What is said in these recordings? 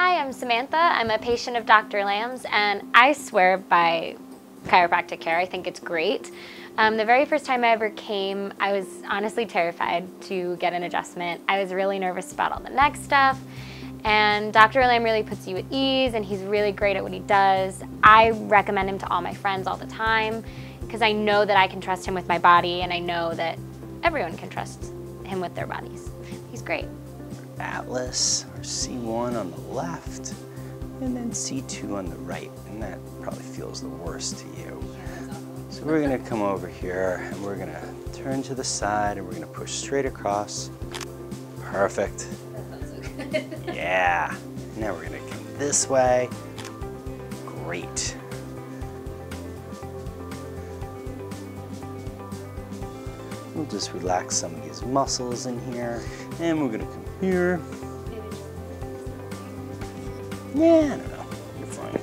Hi, I'm Samantha. I'm a patient of Dr. Lamb's, and I swear by chiropractic care. I think it's great. The very first time I ever came, I was honestly terrified to get an adjustment. I was really nervous about all the neck stuff, and Dr. Lamb really puts you at ease, and he's really great at what he does. I recommend him to all my friends all the time because I know that I can trust him with my body, and I know that everyone can trust him with their bodies. He's great. Atlas, or C1 on the left, and then C2 on the right, and that probably feels the worst to you. So we're gonna come over here, and we're gonna turn to the side, and we're gonna push straight across. Perfect. Yeah. Now we're gonna come this way. Great. We'll just relax some of these muscles in here, and we're gonna come here. Yeah, no, you're fine.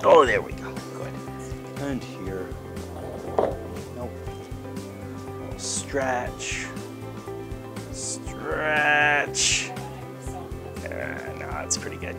Oh, there we go, good. And here, nope. We'll stretch, stretch. No, it's pretty good.